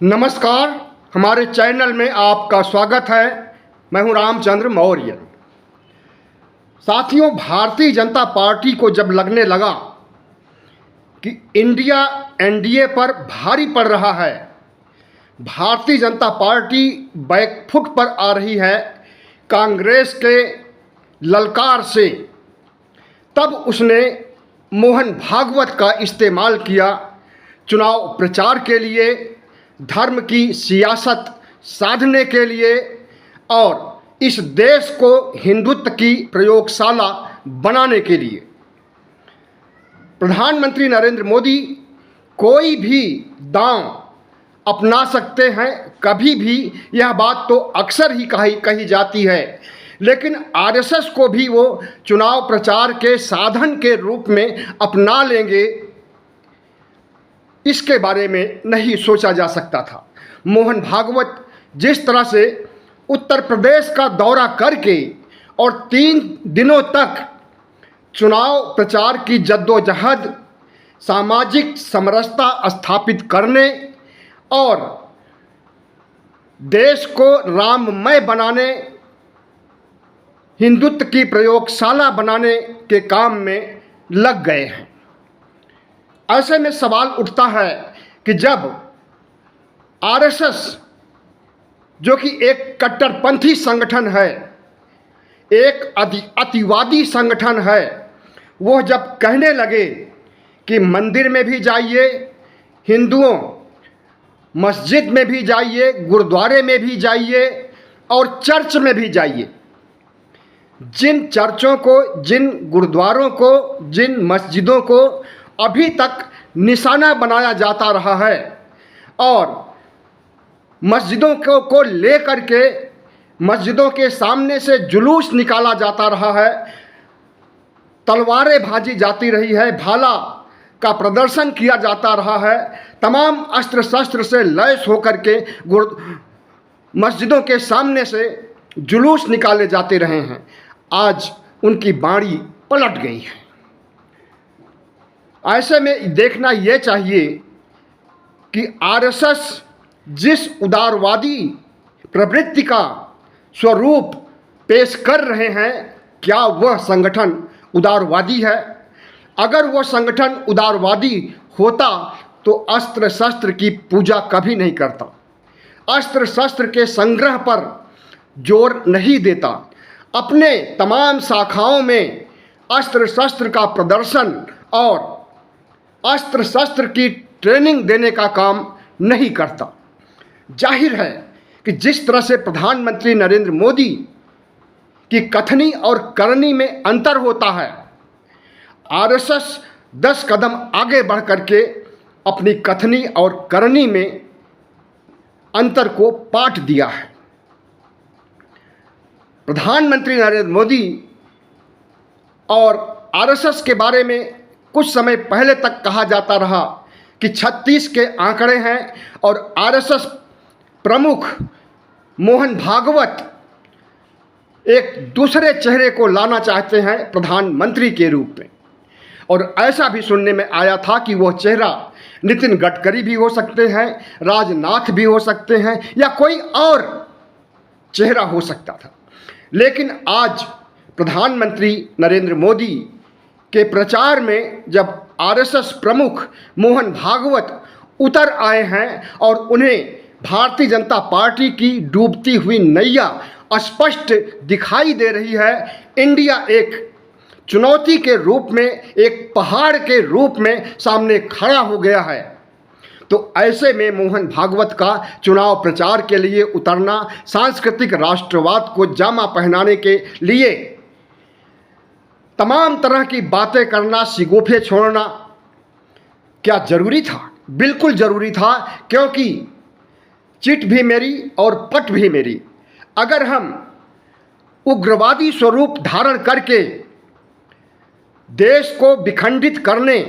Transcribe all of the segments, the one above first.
नमस्कार, हमारे चैनल में आपका स्वागत है। मैं हूं रामचंद्र मौर्य। साथियों, भारतीय जनता पार्टी को जब लगने लगा कि इंडिया एनडीए पर भारी पड़ रहा है, भारतीय जनता पार्टी बैकफुट पर आ रही है कांग्रेस के ललकार से, तब उसने मोहन भागवत का इस्तेमाल किया चुनाव प्रचार के लिए, धर्म की सियासत साधने के लिए और इस देश को हिंदुत्व की प्रयोगशाला बनाने के लिए। प्रधानमंत्री नरेंद्र मोदी कोई भी दांव अपना सकते हैं, कभी भी। यह बात तो अक्सर ही कही जाती है, लेकिन आरएसएस को भी वो चुनाव प्रचार के साधन के रूप में अपना लेंगे, इसके बारे में नहीं सोचा जा सकता था। मोहन भागवत जिस तरह से उत्तर प्रदेश का दौरा करके और 3 दिनों तक चुनाव प्रचार की जद्दोजहद, सामाजिक समरसता स्थापित करने और देश को राममय बनाने, हिंदुत्व की प्रयोगशाला बनाने के काम में लग गए हैं। ऐसे में सवाल उठता है कि जब आरएसएस, जो कि एक कट्टरपंथी संगठन है, एक अतिवादी संगठन है, वो जब कहने लगे कि मंदिर में भी जाइए, हिंदुओं मस्जिद में भी जाइए, गुरुद्वारे में भी जाइए और चर्च में भी जाइए, जिन चर्चों को, जिन गुरुद्वारों को, जिन मस्जिदों को अभी तक निशाना बनाया जाता रहा है और मस्जिदों को लेकर के मस्जिदों के सामने से जुलूस निकाला जाता रहा है, तलवारें भाजी जाती रही है, भाला का प्रदर्शन किया जाता रहा है, तमाम अस्त्र शस्त्र से लैस होकर के मस्जिदों के सामने से जुलूस निकाले जाते रहे हैं। आज उनकी बाड़ी पलट गई है। ऐसे में देखना यह चाहिए कि आरएसएस जिस उदारवादी प्रवृत्ति का स्वरूप पेश कर रहे हैं, क्या वह संगठन उदारवादी है? अगर वह संगठन उदारवादी होता तो अस्त्र शस्त्र की पूजा कभी नहीं करता, अस्त्र शस्त्र के संग्रह पर जोर नहीं देता, अपने तमाम शाखाओं में अस्त्र शस्त्र का प्रदर्शन और अस्त्र शस्त्र की ट्रेनिंग देने का काम नहीं करता। जाहिर है कि जिस तरह से प्रधानमंत्री नरेंद्र मोदी की कथनी और करनी में अंतर होता है, आरएसएस 10 कदम आगे बढ़ करके अपनी कथनी और करनी में अंतर को पाट दिया है। प्रधानमंत्री नरेंद्र मोदी और आरएसएस के बारे में कुछ समय पहले तक कहा जाता रहा कि 36 के आंकड़े हैं और आरएसएस प्रमुख मोहन भागवत एक दूसरे चेहरे को लाना चाहते हैं प्रधानमंत्री के रूप में। और ऐसा भी सुनने में आया था कि वह चेहरा नितिन गडकरी भी हो सकते हैं, राजनाथ भी हो सकते हैं, या कोई और चेहरा हो सकता था। लेकिन आज प्रधानमंत्री नरेंद्र मोदी के प्रचार में जब आरएसएस प्रमुख मोहन भागवत उतर आए हैं और उन्हें भारतीय जनता पार्टी की डूबती हुई नैया स्पष्ट दिखाई दे रही है, इंडिया एक चुनौती के रूप में, एक पहाड़ के रूप में सामने खड़ा हो गया है, तो ऐसे में मोहन भागवत का चुनाव प्रचार के लिए उतरना, सांस्कृतिक राष्ट्रवाद को जामा पहनाने के लिए तमाम तरह की बातें करना, शिगुफे छोड़ना, क्या ज़रूरी था? बिल्कुल ज़रूरी था, क्योंकि चिट भी मेरी और पट भी मेरी। अगर हम उग्रवादी स्वरूप धारण करके देश को विखंडित करने,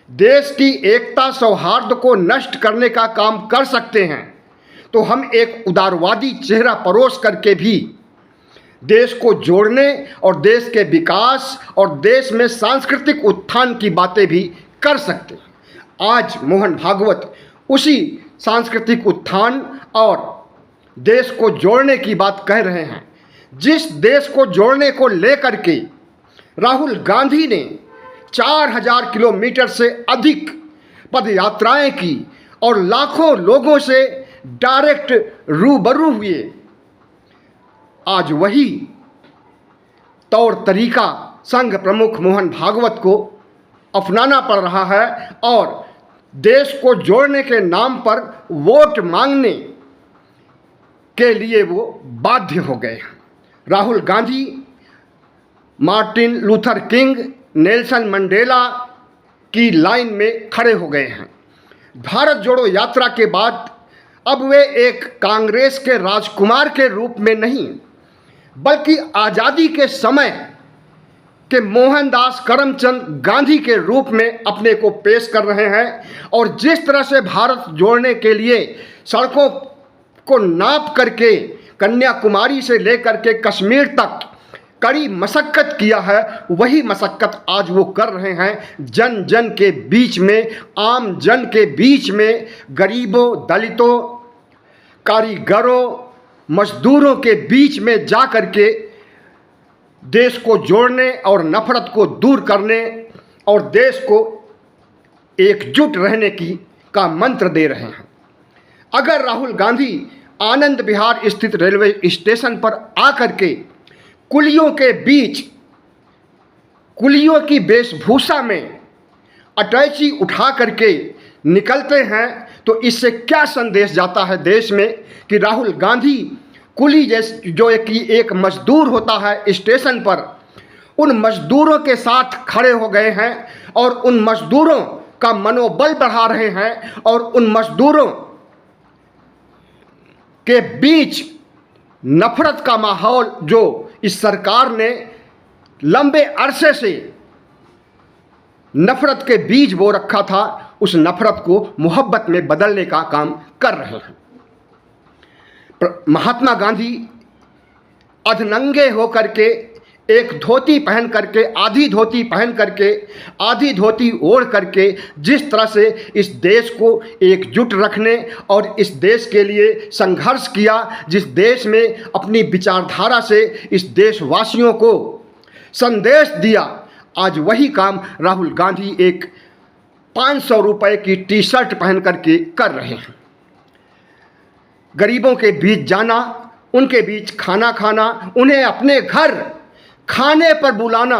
देश की एकता सौहार्द को नष्ट करने का काम कर सकते हैं, तो हम एक उदारवादी चेहरा परोस करके भी देश को जोड़ने और देश के विकास और देश में सांस्कृतिक उत्थान की बातें भी कर सकते हैं। आज मोहन भागवत उसी सांस्कृतिक उत्थान और देश को जोड़ने की बात कह रहे हैं। जिस देश को जोड़ने को लेकर के राहुल गांधी ने 4000 किलोमीटर से अधिक पद यात्राएं की और लाखों लोगों से डायरेक्ट रूबरू हुए, आज वही तौर तरीका संघ प्रमुख मोहन भागवत को अपनाना पड़ रहा है और देश को जोड़ने के नाम पर वोट मांगने के लिए वो बाध्य हो गए। Rahul Gandhi Martin Luther king, Nelson Mandela की लाइन में खड़े हो गए हैं। भारत जोड़ो यात्रा के बाद अब वे एक कांग्रेस के राजकुमार के रूप में नहीं, बल्कि आज़ादी के समय के मोहनदास करमचंद गांधी के रूप में अपने को पेश कर रहे हैं। और जिस तरह से भारत जोड़ने के लिए सड़कों को नाप करके कन्याकुमारी से लेकर के कश्मीर तक कड़ी मशक्क़त किया है, वही मशक्क़त आज वो कर रहे हैं जन जन के बीच में, आम जन के बीच में, गरीबों, दलितों, कारीगरों, मजदूरों के बीच में जा कर के देश को जोड़ने और नफरत को दूर करने और देश को एकजुट रहने का मंत्र दे रहे हैं। अगर राहुल गांधी आनंद विहार स्थित रेलवे स्टेशन पर आकर के कुलियों के बीच कुलियों की वेशभूषा में अटैची उठा करके निकलते हैं, तो इससे क्या संदेश जाता है देश में कि राहुल गांधी कुली जैसे जो एक मजदूर होता है स्टेशन पर, उन मजदूरों के साथ खड़े हो गए हैं और उन मजदूरों का मनोबल बढ़ा रहे हैं और उन मजदूरों के बीच नफरत का माहौल जो इस सरकार ने लंबे अरसे से नफरत के बीज बो रखा था, उस नफरत को मोहब्बत में बदलने का काम कर रहे हैं। महात्मा गांधी अधनंगे होकर के एक धोती पहन करके, आधी धोती पहन करके, आधी धोती ओढ़ करके जिस तरह से इस देश को एकजुट रखने और इस देश के लिए संघर्ष किया, जिस देश में अपनी विचारधारा से इस देशवासियों को संदेश दिया, आज वही काम राहुल गांधी एक 500 रुपए की टी शर्ट पहन करके कर रहे हैं। गरीबों के बीच जाना, उनके बीच खाना खाना, उन्हें अपने घर खाने पर बुलाना,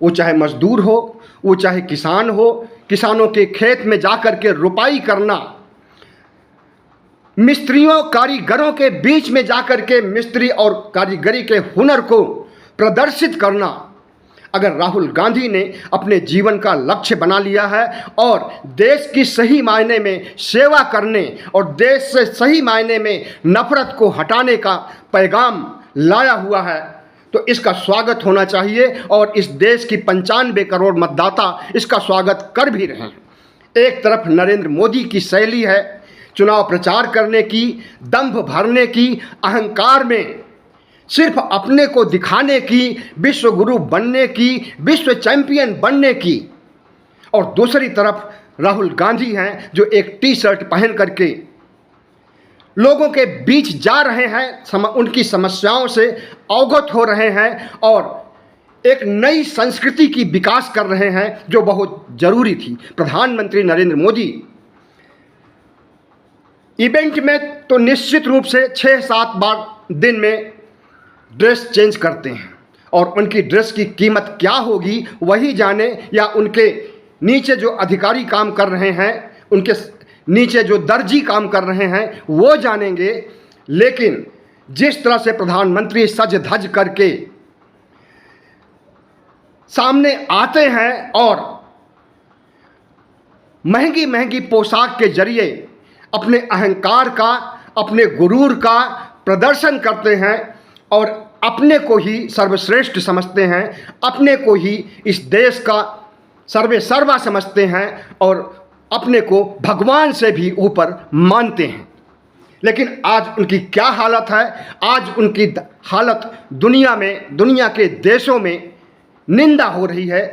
वो चाहे मजदूर हो, वो चाहे किसान हो, किसानों के खेत में जाकर के रुपाई करना, मिस्त्रियों कारीगरों के बीच में जाकर के मिस्त्री और कारीगरी के हुनर को प्रदर्शित करना। अगर राहुल गांधी ने अपने जीवन का लक्ष्य बना लिया है और देश की सही मायने में सेवा करने और देश से सही मायने में नफरत को हटाने का पैगाम लाया हुआ है, तो इसका स्वागत होना चाहिए और इस देश की 95 करोड़ मतदाता इसका स्वागत कर भी रहे हैं। एक तरफ नरेंद्र मोदी की शैली है चुनाव प्रचार करने की, दंभ भरने की, अहंकार में सिर्फ अपने को दिखाने की, विश्व गुरु बनने की, विश्व चैंपियन बनने की, और दूसरी तरफ राहुल गांधी हैं जो एक टी शर्ट पहन करके लोगों के बीच जा रहे हैं, उनकी समस्याओं से अवगत हो रहे हैं और एक नई संस्कृति की विकास कर रहे हैं जो बहुत ज़रूरी थी। प्रधानमंत्री नरेंद्र मोदी इवेंट में तो निश्चित रूप से 6-7 बार दिन में ड्रेस चेंज करते हैं और उनकी ड्रेस की कीमत क्या होगी वही जाने, या उनके नीचे जो अधिकारी काम कर रहे हैं, उनके नीचे जो दर्जी काम कर रहे हैं वो जानेंगे। लेकिन जिस तरह से प्रधानमंत्री सज धज करके सामने आते हैं और महंगी महंगी पोशाक के जरिए अपने अहंकार का, अपने गुरूर का प्रदर्शन करते हैं और अपने को ही सर्वश्रेष्ठ समझते हैं, अपने को ही इस देश का सर्वे सर्वा समझते हैं और अपने को भगवान से भी ऊपर मानते हैं। लेकिन आज उनकी क्या हालत है? आज उनकी हालत दुनिया में, दुनिया के देशों में निंदा हो रही है।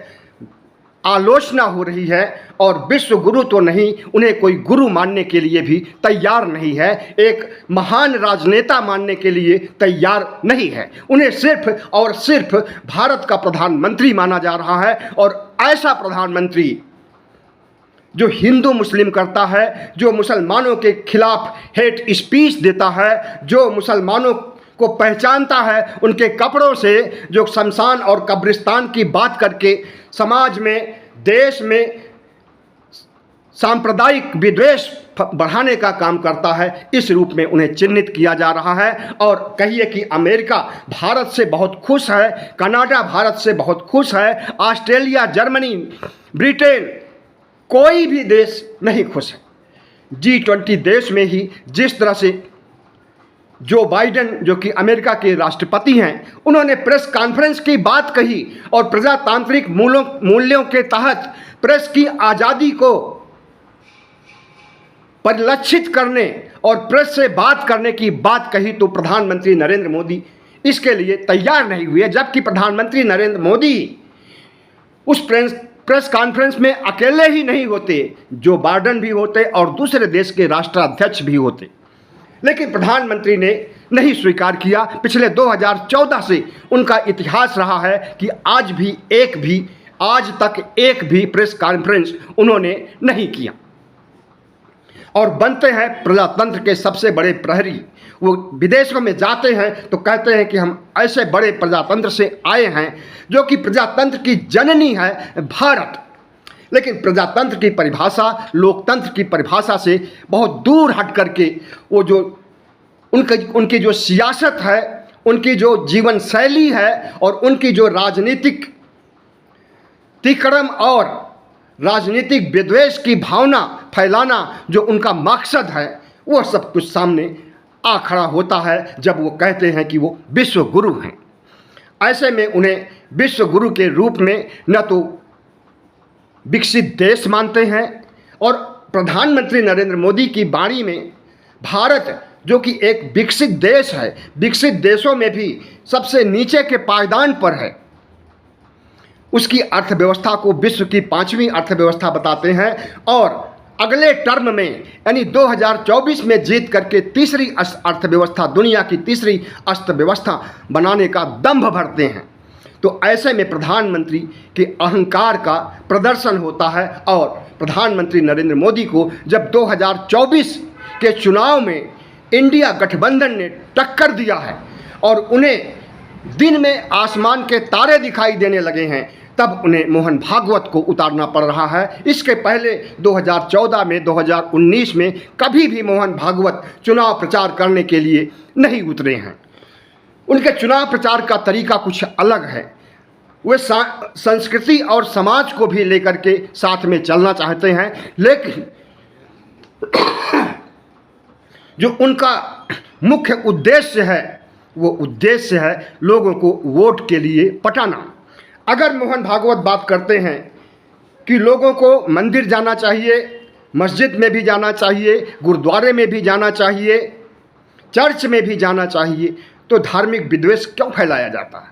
आलोचना हो रही है और विश्व गुरु तो नहीं, उन्हें कोई गुरु मानने के लिए भी तैयार नहीं है, एक महान राजनेता मानने के लिए तैयार नहीं है। उन्हें सिर्फ और सिर्फ भारत का प्रधानमंत्री माना जा रहा है, और ऐसा प्रधानमंत्री जो हिंदू मुस्लिम करता है, जो मुसलमानों के खिलाफ हेट स्पीच देता है, जो मुसलमानों को पहचानता है उनके कपड़ों से, जो शमशान और कब्रिस्तान की बात करके समाज में, देश में सांप्रदायिक विद्वेष बढ़ाने का काम करता है, इस रूप में उन्हें चिन्हित किया जा रहा है। और कहिए कि अमेरिका भारत से बहुत खुश है, कनाडा भारत से बहुत खुश है, ऑस्ट्रेलिया, जर्मनी, ब्रिटेन, कोई भी देश नहीं खुश है। G20 देश में ही जिस तरह से जो बाइडेन, जो कि अमेरिका के राष्ट्रपति हैं, उन्होंने प्रेस कॉन्फ्रेंस की बात कही और प्रजातांत्रिक मूल्यों के तहत प्रेस की आज़ादी को परिलक्षित करने और प्रेस से बात करने की बात कही, तो प्रधानमंत्री नरेंद्र मोदी इसके लिए तैयार नहीं हुए। जबकि प्रधानमंत्री नरेंद्र मोदी उस प्रेस कॉन्फ्रेंस में अकेले ही नहीं होते, जो बाइडेन भी होते और दूसरे देश के राष्ट्राध्यक्ष भी होते, लेकिन प्रधानमंत्री ने नहीं स्वीकार किया। पिछले 2014 से उनका इतिहास रहा है कि आज तक एक भी प्रेस कॉन्फ्रेंस उन्होंने नहीं किया, और बनते हैं प्रजातंत्र के सबसे बड़े प्रहरी। वो विदेशों में जाते हैं तो कहते हैं कि हम ऐसे बड़े प्रजातंत्र से आए हैं, जो कि प्रजातंत्र की जननी है भारत। लेकिन प्रजातंत्र की परिभाषा लोकतंत्र की परिभाषा से बहुत दूर हट करके वो जो उनकी जो सियासत है, उनकी जो जीवन शैली है और उनकी जो राजनीतिक तिकड़म और राजनीतिक विद्वेष की भावना फैलाना जो उनका मकसद है, वो सब कुछ सामने आ खड़ा होता है जब वो कहते हैं कि वो विश्व गुरु हैं। ऐसे में उन्हें विश्व गुरु के रूप में न तो विकसित देश मानते हैं, और प्रधानमंत्री नरेंद्र मोदी की वाणी में भारत जो कि एक विकसित देश है, विकसित देशों में भी सबसे नीचे के पायदान पर है, उसकी अर्थव्यवस्था को विश्व की 5वीं अर्थव्यवस्था बताते हैं, और अगले टर्म में यानी 2024 में जीत करके तीसरी अर्थव्यवस्था, दुनिया की तीसरी अर्थव्यवस्था बनाने का दंभ भरते हैं। तो ऐसे में प्रधानमंत्री के अहंकार का प्रदर्शन होता है, और प्रधानमंत्री नरेंद्र मोदी को जब 2024 के चुनाव में इंडिया गठबंधन ने टक्कर दिया है और उन्हें दिन में आसमान के तारे दिखाई देने लगे हैं, तब उन्हें मोहन भागवत को उतारना पड़ रहा है। इसके पहले 2014 में, 2019 में कभी भी मोहन भागवत चुनाव प्रचार करने के लिए नहीं उतरे हैं। उनके चुनाव प्रचार का तरीका कुछ अलग है। वे संस्कृति और समाज को भी लेकर के साथ में चलना चाहते हैं, लेकिन जो उनका मुख्य उद्देश्य है वो उद्देश्य है लोगों को वोट के लिए पटाना। अगर मोहन भागवत बात करते हैं कि लोगों को मंदिर जाना चाहिए, मस्जिद में भी जाना चाहिए, गुरुद्वारे में भी जाना चाहिए, चर्च में भी जाना चाहिए, तो धार्मिक विद्वेष क्यों फैलाया जाता है?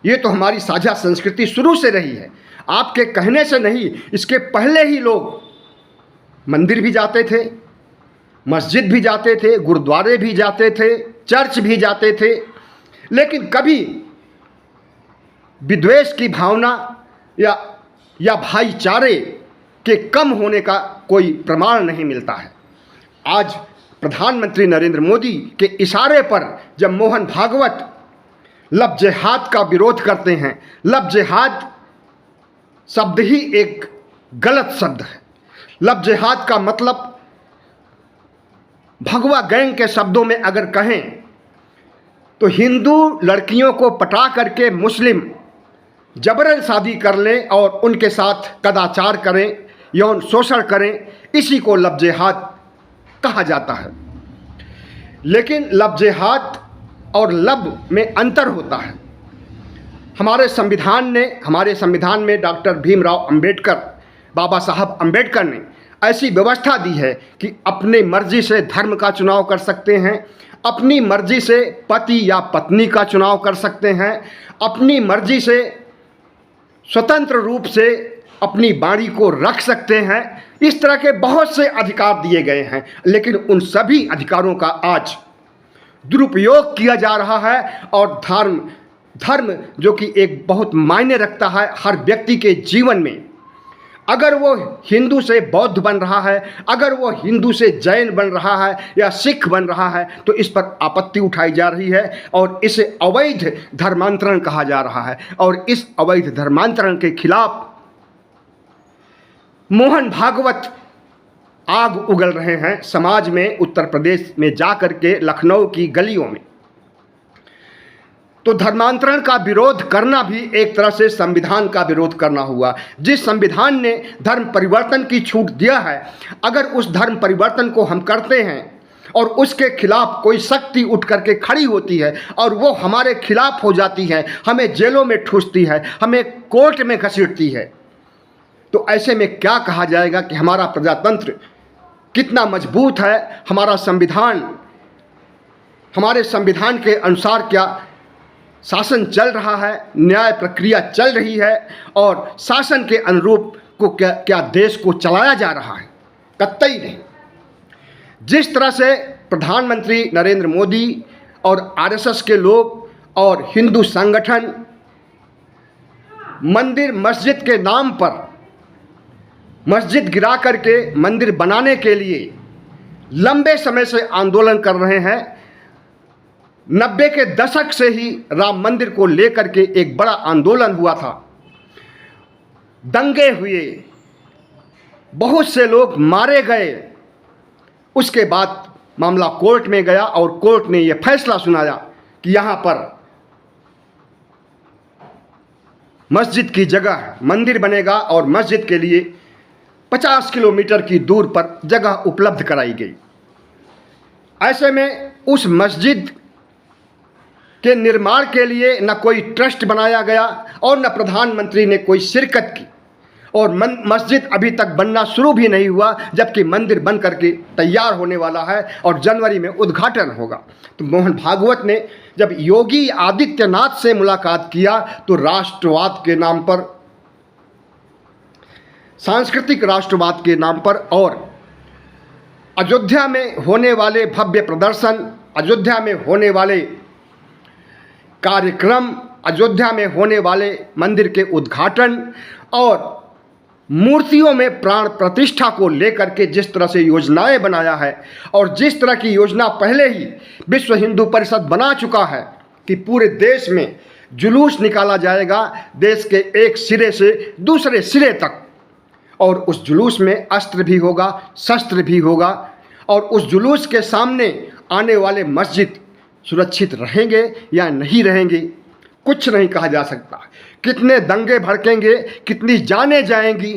ये तो हमारी साझा संस्कृति शुरू से रही है, आपके कहने से नहीं। इसके पहले ही लोग मंदिर भी जाते थे, मस्जिद भी जाते थे, गुरुद्वारे भी जाते थे, चर्च भी जाते थे, लेकिन कभी विद्वेष की भावना या भाईचारे के कम होने का कोई प्रमाण नहीं मिलता है। आज प्रधानमंत्री नरेंद्र मोदी के इशारे पर जब मोहन भागवत लब जिहाद का विरोध करते हैं, लब जिहाद शब्द ही एक गलत शब्द है। लब जिहाद का मतलब भगवा गैंग के शब्दों में अगर कहें तो हिंदू लड़कियों को पटा करके मुस्लिम जबरन शादी कर लें और उनके साथ कदाचार करें, यौन शोषण करें, इसी को लब जिहाद कहा जाता है। लेकिन लब जिहाद और लब में अंतर होता है। हमारे संविधान में डॉक्टर भीमराव अंबेडकर, बाबा साहब अंबेडकर ने ऐसी व्यवस्था दी है कि अपनी मर्जी से धर्म का चुनाव कर सकते हैं, अपनी मर्जी से पति या पत्नी का चुनाव कर सकते हैं, अपनी मर्जी से स्वतंत्र रूप से अपनी बाणी को रख सकते हैं। इस तरह के बहुत से अधिकार दिए गए हैं, लेकिन उन सभी अधिकारों का आज दुरुपयोग किया जा रहा है। और धर्म जो कि एक बहुत मायने रखता है हर व्यक्ति के जीवन में, अगर वो हिंदू से बौद्ध बन रहा है, अगर वो हिंदू से जैन बन रहा है या सिख बन रहा है, तो इस पर आपत्ति उठाई जा रही है और इसे अवैध धर्मांतरण कहा जा रहा है। और इस अवैध धर्मांतरण के खिलाफ मोहन भागवत आग उगल रहे हैं समाज में, उत्तर प्रदेश में जाकर के, लखनऊ की गलियों में। तो धर्मांतरण का विरोध करना भी एक तरह से संविधान का विरोध करना हुआ। जिस संविधान ने धर्म परिवर्तन की छूट दिया है, अगर उस धर्म परिवर्तन को हम करते हैं और उसके खिलाफ कोई शक्ति उठ करके खड़ी होती है और वो हमारे खिलाफ हो जाती है, हमें जेलों में ठूसती है, हमें कोर्ट में घसीटती है, तो ऐसे में क्या कहा जाएगा कि हमारा प्रजातंत्र कितना मजबूत है, हमारा संविधान, हमारे संविधान के अनुसार क्या शासन चल रहा है, न्याय प्रक्रिया चल रही है और शासन के अनुरूप को क्या देश को चलाया जा रहा है? कतई नहीं। जिस तरह से प्रधानमंत्री नरेंद्र मोदी और आरएसएस के लोग और हिंदू संगठन मंदिर मस्जिद के नाम पर मस्जिद गिरा करके मंदिर बनाने के लिए लंबे समय से आंदोलन कर रहे हैं, 90 के दशक से ही राम मंदिर को लेकर के एक बड़ा आंदोलन हुआ था, दंगे हुए, बहुत से लोग मारे गए। उसके बाद मामला कोर्ट में गया और कोर्ट ने यह फैसला सुनाया कि यहाँ पर मस्जिद की जगह मंदिर बनेगा और मस्जिद के लिए 50 किलोमीटर की दूर पर जगह उपलब्ध कराई गई। ऐसे में उस मस्जिद के निर्माण के लिए न कोई ट्रस्ट बनाया गया और न प्रधानमंत्री ने कोई शिरकत की, और मस्जिद अभी तक बनना शुरू भी नहीं हुआ, जबकि मंदिर बन करके तैयार होने वाला है और जनवरी में उद्घाटन होगा। तो मोहन भागवत ने जब योगी आदित्यनाथ से मुलाकात किया तो राष्ट्रवाद के नाम पर, सांस्कृतिक राष्ट्रवाद के नाम पर और अयोध्या में होने वाले भव्य प्रदर्शन, अयोध्या में होने वाले कार्यक्रम, अयोध्या में होने वाले मंदिर के उद्घाटन और मूर्तियों में प्राण प्रतिष्ठा को लेकर के जिस तरह से योजनाएं बनाया है और जिस तरह की योजना पहले ही विश्व हिंदू परिषद बना चुका है कि पूरे देश में जुलूस निकाला जाएगा, देश के एक सिरे से दूसरे सिरे तक, और उस जुलूस में अस्त्र भी होगा, शस्त्र भी होगा, और उस जुलूस के सामने आने वाले मस्जिद सुरक्षित रहेंगे या नहीं रहेंगे, कुछ नहीं कहा जा सकता। कितने दंगे भड़केंगे, कितनी जानें जाएंगी,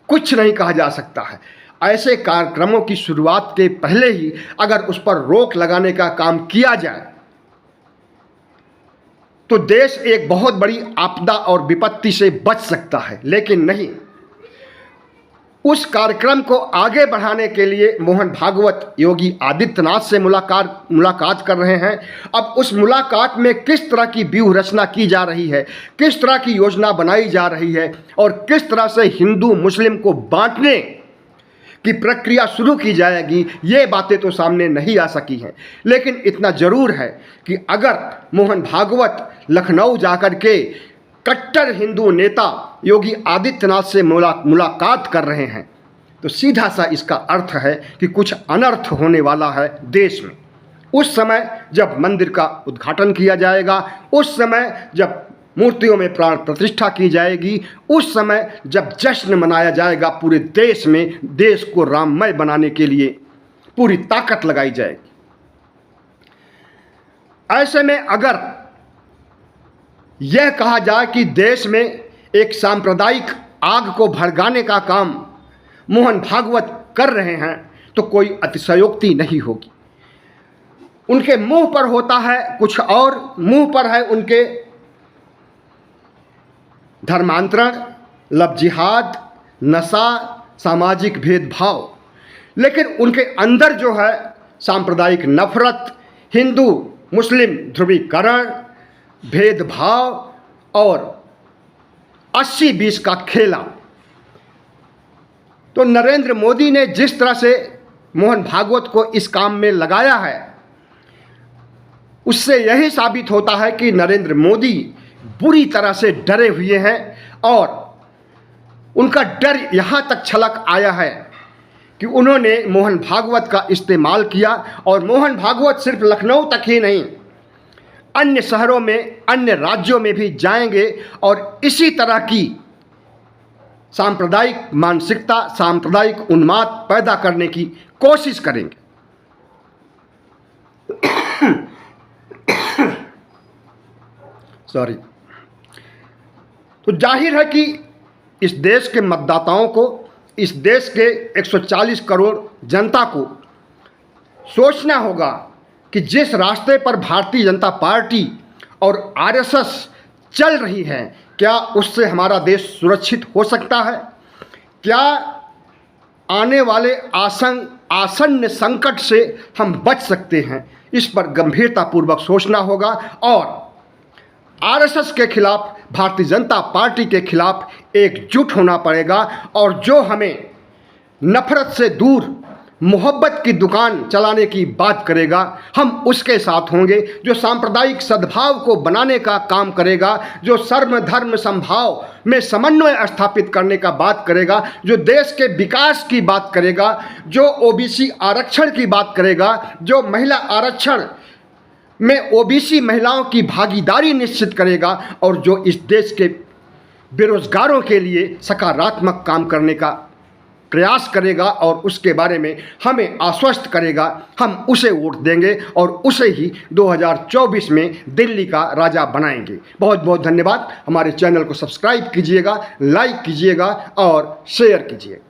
कुछ नहीं कहा जा सकता है। ऐसे कार्यक्रमों की शुरुआत के पहले ही अगर उस पर रोक लगाने का काम किया जाए तो देश एक बहुत बड़ी आपदा और विपत्ति से बच सकता है, लेकिन नहीं। उस कार्यक्रम को आगे बढ़ाने के लिए मोहन भागवत योगी आदित्यनाथ से मुलाकात कर रहे हैं। अब उस मुलाकात में किस तरह की व्यूह रचना की जा रही है, किस तरह की योजना बनाई जा रही है और किस तरह से हिंदू मुस्लिम को बांटने की प्रक्रिया शुरू की जाएगी, ये बातें तो सामने नहीं आ सकी हैं। लेकिन इतना जरूर है कि अगर मोहन भागवत लखनऊ जाकर के कट्टर हिंदू नेता योगी आदित्यनाथ से मुलाकात कर रहे हैं तो सीधा सा इसका अर्थ है कि कुछ अनर्थ होने वाला है देश में। उस समय जब मंदिर का उद्घाटन किया जाएगा, उस समय जब मूर्तियों में प्राण प्रतिष्ठा की जाएगी, उस समय जब जश्न मनाया जाएगा पूरे देश में, देश को राममय बनाने के लिए पूरी ताकत लगाई जाएगी। ऐसे में अगर यह कहा जाए कि देश में एक सांप्रदायिक आग को भड़काने का काम मोहन भागवत कर रहे हैं तो कोई अतिशयोक्ति नहीं होगी। उनके मुंह पर होता है कुछ और, मुंह पर है उनके धर्मांतरण, लव जिहाद, नशा, सामाजिक भेदभाव, लेकिन उनके अंदर जो है सांप्रदायिक नफरत, हिंदू मुस्लिम ध्रुवीकरण, भेदभाव और 80-20 का खेला, तो नरेंद्र मोदी ने जिस तरह से मोहन भागवत को इस काम में लगाया है, उससे यही साबित होता है कि नरेंद्र मोदी बुरी तरह से डरे हुए हैं और उनका डर यहाँ तक छलक आया है कि उन्होंने मोहन भागवत का इस्तेमाल किया। और मोहन भागवत सिर्फ लखनऊ तक ही नहीं, अन्य शहरों में, अन्य राज्यों में भी जाएंगे और इसी तरह की सांप्रदायिक मानसिकता, सांप्रदायिक उन्माद पैदा करने की कोशिश करेंगे। सॉरी। तो जाहिर है कि इस देश के मतदाताओं को, इस देश के 140 करोड़ जनता को सोचना होगा कि जिस रास्ते पर भारतीय जनता पार्टी और आरएसएस चल रही है, क्या उससे हमारा देश सुरक्षित हो सकता है? क्या आने वाले आसन्न संकट से हम बच सकते हैं? इस पर गंभीरतापूर्वक सोचना होगा और आरएसएस के खिलाफ, भारतीय जनता पार्टी के खिलाफ एकजुट होना पड़ेगा। और जो हमें नफरत से दूर मोहब्बत की दुकान चलाने की बात करेगा, हम उसके साथ होंगे। जो सांप्रदायिक सद्भाव को बनाने का काम करेगा, जो सर्व धर्म समभाव में समन्वय स्थापित करने का बात करेगा, जो देश के विकास की बात करेगा, जो ओबीसी आरक्षण की बात करेगा, जो महिला आरक्षण में ओबीसी महिलाओं की भागीदारी निश्चित करेगा और जो इस देश के बेरोजगारों के लिए सकारात्मक काम करने का प्रयास करेगा और उसके बारे में हमें आश्वस्त करेगा, हम उसे वोट देंगे और उसे ही 2024 में दिल्ली का राजा बनाएंगे। बहुत बहुत धन्यवाद। हमारे चैनल को सब्सक्राइब कीजिएगा, लाइक कीजिएगा और शेयर कीजिएगा।